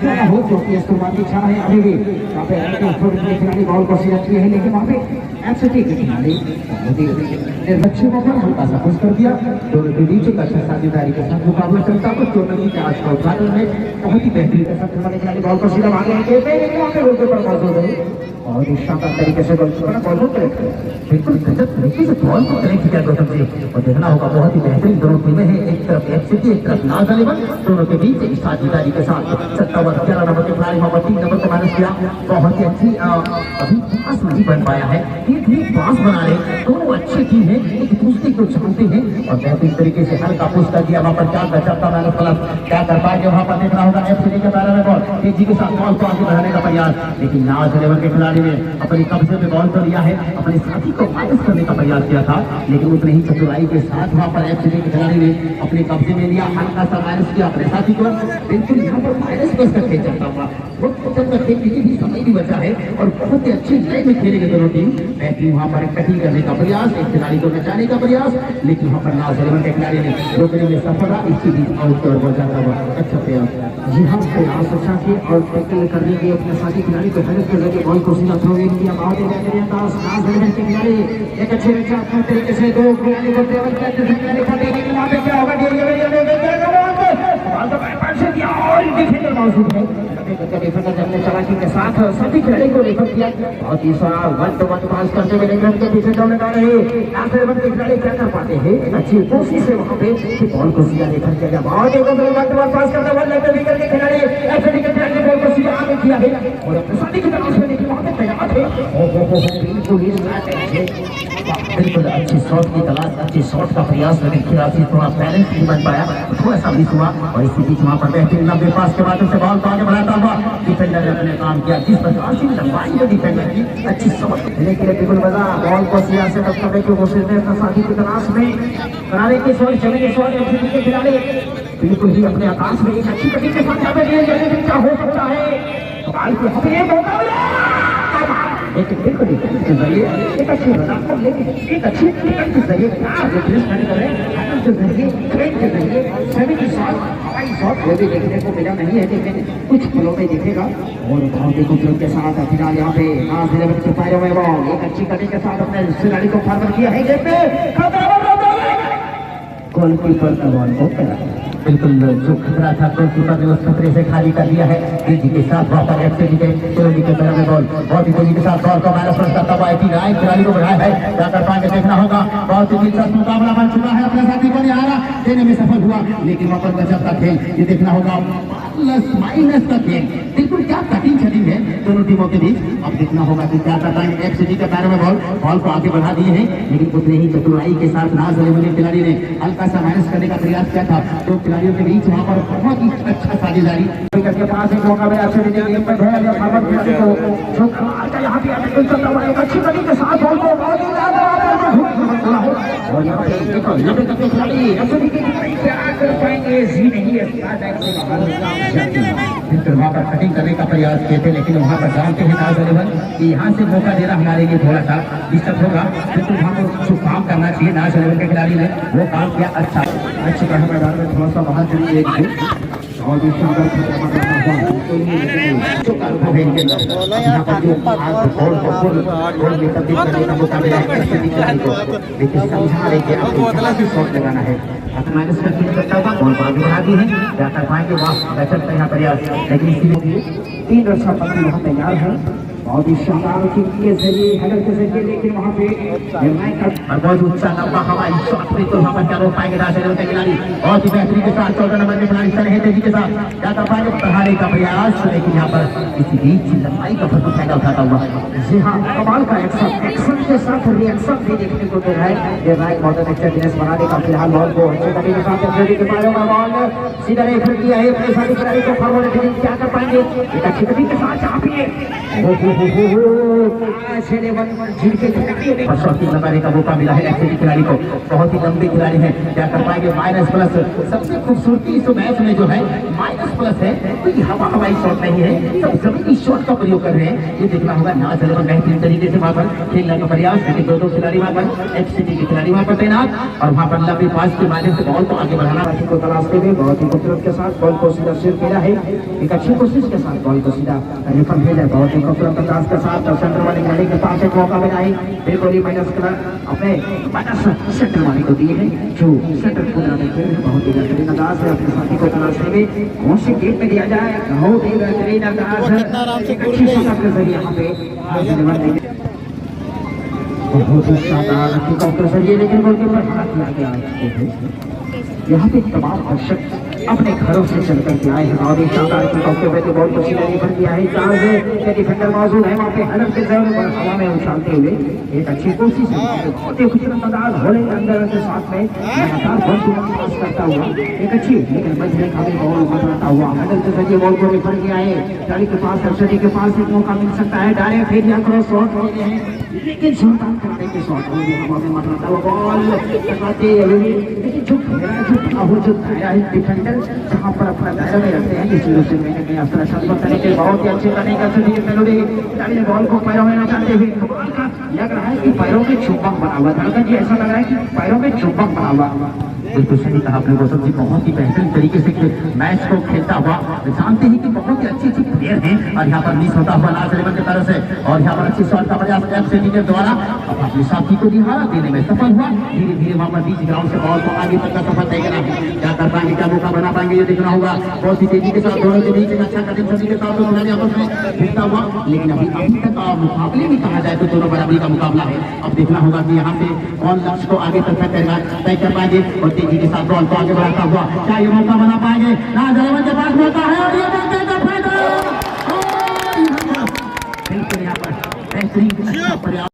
क्या हो क्योंकि शुरुआती क्षण है अभी भी वहाँ पे खिलाड़ी बॉल को सिरकती है, लेकिन वहाँ पे एफसीटी के खिलाड़ी निर्लक्ष्यों पर हल्का सा पुश कर दिया। दोनों के बीच एक अच्छा साझेदारी के साथ मुकाबला चलता है। टूर्नामेंट के आज का उद्घाटन में बहुत ही बेहतरीन के साथ खिलाड़ी बॉल को सीधा मारने के और इस शानदार तरीके से बॉल को करेक्ट बिल्कुल गजब तरीके से बॉल को करेक्ट किया गौतम जी। और देखना होगा बहुत ही बेहतरीन दोनों टीमें हैं, एक तरफ एफसीटी एक तरफ नाज अलीवन, दोनों के बीच इस साझेदारी के साथ 11 नंबर के खिलाड़ी मोहम्मद 3 नंबर को मैनेज किया। बहुत ही अच्छी अभी पास नहीं बन पाया है, धीरे पास बना रहे दोनों अच्छी टीम है, एक दूसरे को जानते हैं और बेहतरीन तरीके से हल्का पुश कर दिया। वहाँ पर क्या गजब मैनेज प्लस क्या कर पाएंगे, वहाँ पर देखना होगा एफसीटी के पैरा में बॉल तेजी के साथ बॉल को आगे बढ़ाने का प्रयास, लेकिन नाज अलीवन के खिलाड़ी ने अपने कब्जे में बॉल तो लिया है, अपने साथी को माइनस करने का प्रयास किया था, लेकिन उतने ही चतुराई के साथ वहाँ पर एफसीटी के खिलाड़ी ने अपने कब्जे में लिया, हल्का सा माइनस किया अपने साथी को, बिल्कुल यहाँ पर माइनस प्लस करके चलता हुआ भी समय भी बचा है और बहुत ही अच्छी लाइन में खेलेंगे दोनों टीम। बेहतरीन वहाँ पर कटिंग करने का प्रयास, एक खिलाड़ी को बचाने का प्रयास, लेकिन वहाँ पर नाज अलीवन के खिलाड़ी ने रोकने में सफल रहा, इसकी भी आउट की ओर बढ़ जाता हुआ अच्छा प्रयास। जी हाँ, प्रयास अच्छा किए और टैकल करने के अपने साथी खिलाड़ी को हेल्प कर देंगे, बॉल को सीधा थ्रो इन किया। बहुत ही बेहतरीन अंदाज नाज अलीवन के खिलाड़ी एक अच्छे रचनात्मक तरीके से दो खिलाड़ी को टेबल करते खिलाड़ी खाते, लेकिन वहाँ पे क्या होगा चालाकी के साथ सभी खिलाड़ी को रेफर किया। बहुत ही सारा वन टू वन पास करते हुए लेकर के पीछे दौड़ने जा रहे हैं खिलाड़ी क्या कर पाते हैं, अच्छी कोशिश से वहाँ पे बॉल को सीधा लेकर के गया। बहुत ही वन टू वन पास करते हुए लेकर के खिलाड़ी एफसीटी के खिलाड़ी बॉल को सीधा आगे किया है और अपने साथी की तरफ से लेकिन वहाँ पे तैयार थे बिल्कुल अच्छी शॉट की तलाश, अच्छी शॉट का प्रयास, लेकिन खिलाड़ी थोड़ा बैलेंस नहीं बन पाया, थोड़ा सा मिस हुआ और इसी बीच वहाँ पर बेहतरीन लंबे पास के माध्यम से बॉल को आगे बढ़ाता हुआ डिफेंडर ने अपने काम किया। जिस प्रकार से लंबाई में डिफेंडर की अच्छी समझ लेकिन बिल्कुल मजा बॉल को सीधा से टच करने की कोशिश में अपना साथी की तलाश में कराने की शॉट चलने की शॉट एफसीटी के खिलाड़ी बिल्कुल ही अपने आकाश में एक अच्छी कटिंग के साथ यहाँ पे क्या हो सकता है एक बिल्कुल के जरिए एक अच्छी रनाफर लेकिन एक अच्छी के जरिए के जरिए ट्रेन के जरिए सभी की शॉट हवाई शॉट वो भी देखने को मिला नहीं है, लेकिन कुछ पलों में दिखेगा। और बहुत ही खूबसूरत के साथ फिलहाल यहाँ पे नाज अलीवन के पैरों में बॉल एक अच्छी कटिंग के साथ अपने खिलाड़ी को फॉरवर्ड किया है, गेम पे गोलकीपर का बॉल को बिल्कुल जो खतरा था गोलकीपर ने उस खतरे से खाली कर दिया है। तेजी के साथ वहाँ पर एफसीटी के पैर में बॉल बहुत ही तेजी के साथ बॉल को माइनस करता तब खिलाड़ी को बढ़ाया है, क्या कर पाएंगे देखना होगा। बहुत ही दिलचस्प मुकाबला बन चुका है, अपने साथी को निहारा देने में सफल हुआ, लेकिन वहाँ पर गजब का खेल ये देखना होगा, प्लस माइनस का खेल बिल्कुल क्या कटिंग छटिंग है दोनों टीमों के बीच। अब देखना होगा कि क्या कर पाएंगे। एफसीटी के पैर में बॉल को आगे बढ़ा दिए हैं, लेकिन उतने ही चतुराई के साथ नाज अलीवन के खिलाड़ी ने हल्का सा माइनस करने का प्रयास किया था। दो खिलाड़ियों के बीच वहाँ पर बहुत ही अच्छा साझेदारी के पास एक मौका में अच्छे यहाँ पे अच्छी कटिंग के साथ बॉल को और यहाँ पे खिलाड़ी एफसीटी के वहाँ पर कटिंग करने का प्रयास किए थे, लेकिन वहाँ पर जानते हैं नाज अलीवन कि यहाँ से मौका देना हमारे लिए थोड़ा सा डिस्टर्ब होगा, बिल्कुल वहाँ पर जो काम करना चाहिए नाज अलीवन के खिलाड़ी ने वो काम किया। अच्छा अच्छे कहा मैदान में थोड़ा सा बाहर चलिए और लगाना है माइनस करता होगा बॉल को आगे बढ़ा दी है, क्या कर पाएंगे वहाँ बैठक यहाँ प्रयास, लेकिन इसीलिए 3 रक्षा पत्नी वहाँ तैयार है। बहुत ही शानदार के जरिए हेडर के जरिए, लेकिन वहाँ पे और बहुत ऊंचा लंबा हवाई शॉट में तो वहाँ पर क्या रोक पाएंगे नाज अलीवन के खिलाड़ी। बहुत ही बेहतरीन के साथ 14 नंबर के खिलाड़ी चले हैं तेजी के साथ, क्या कर पाएंगे बढ़ाने का प्रयास, लेकिन यहाँ पर इसी बीच लंबाई का फर्क फायदा उठाता हुआ। जी हाँ, कमाल का एक्शन के साथ रिएक्शन भी देखने को मिल रहा है। ये राइट बहुत अच्छा दिनेश बनाने का फिलहाल बॉल को अच्छे तरीके के साथ एफसीटी के पैरों में बॉल सीधा रेफर किया है अपने साथी खिलाड़ी को फॉरवर्ड, क्या कर पाएंगे एक अच्छी तरीके के साथ यहाँ पे लगाने का मौका मिला है एक्सिटी खिलाड़ी को। बहुत ही लंबे खिलाड़ी हैं, क्या कर पाएंगे? Minus plus. सबसे खूबसूरती इस मैच में जो है माइनस प्लस है, कोई हवाई शॉट नहीं है, सब जमीनी शॉट का प्रयोग कर रहे हैं। ये देखना होगा नाज अहमद बेहतरीन तरीके से वहां पर खेलने का प्रयास, लेकिन दो खिलाड़ी वहां पर एक्सिटी के खिलाड़ी वहां पर तैनात और वहां पर लंबी पास के माध्यम से बॉल को आगे बढ़ाना को तलाशते हुए बहुत ही खूबसूरत के साथ बॉल को सीधा सिर खेला है। एक अच्छी कोशिश के साथ बॉल को सीधा रिफर भेजा, बहुत ही खूबसूरत अंदाज के साथ सेंटर वाले खिलाड़ी के पास एक मौका मिला है। बिल्कुल ही माइनस अपने माइनस सेंटर वाले को दिए हैं जो सेंटर कूदना में खेल बहुत ही बेहतरीन अंदाज है। अपने साथी को तलाशते हुए कौन सी गेट में दिया जाए, बहुत ही बेहतरीन अंदाज है। एक अच्छी शॉट के जरिए यहाँ पे बहुत ही शानदार के जरिए, लेकिन गोलकीपर हाथ लगे आए यहाँ पे तमाम दर्शक अपने घरों से चल करके आए हैं और शानदार की बॉल को सीधा निकल दिया है। जहाँ से डिफेंडर मौजूद है वहाँ पे हलक के जरूर हवा में उछालते हुए एक अच्छी कोशिश है, बहुत ही खूबसूरत अंदाज होने के अंदर के साथ में लगातार बॉल को पास करता हुआ एक अच्छी लेकिन मजबूत खाली बॉल बदलता हुआ हलक के जरिए बॉल को निकल गया है। खिलाड़ी के पास अर्शदी के पास एक मौका मिल सकता है, डायरेक्ट एरिया क्रॉस शॉट हो गया है, लेकिन सुल्तान करने के शॉट हो गया हवा में मदलता हुआ बॉल लगाते हुए, लेकिन जो दायरा है डिफेंडर जहाँ पर अपना दायरा में रखते हैं इसी से मैंने करने के बहुत ही अच्छे करने का खिलाड़ी ने बॉल को पैरों में न चाहते हुए लग रहा है कि पैरों में चुंबक बना हुआ, धड़कन जी ऐसा लग रहा है कि पैरों में चुंबक बना हुआ। बिल्कुल सही कहा आपने गौतम जी, बहुत ही बेहतरीन तरीके से मैच को खेलता हुआ, जानते हैं कि बहुत ही अच्छी प्लेयर हैं और यहाँ पर मिस होता हुआ नाज अहमद की तरफ से और यहाँ पर अच्छी शॉट का प्रयास एफसीटी के द्वारा अब अपने साथी को दिहारा देने में सफल हुआ। धीरे धीरे वहाँ पर बीच ग्राउंड से बॉल को आगे तक का सफर तय करना है, क्या कर पाएंगे, क्या मौका बना पाएंगे, ये देखना होगा। बहुत ही तेजी के साथ दोनों के बीच एक अच्छा कदम सभी के साथ दोनों आपस में खेलता हुआ, लेकिन अभी तक मुकाबले भी कहा जाए तो दोनों बराबरी का मुकाबला है। अब देखना होगा कि यहाँ पे कौन लक्ष्य को आगे तक तय कर पाएंगे और तेजी के साथ बॉल को आगे बढ़ाता हुआ क्या ये मौका बना पाएंगे? नाज अहमद के पास मौका है और ये मौके का फायदा बिल्कुल यहाँ पर बेहतरीन प्रयास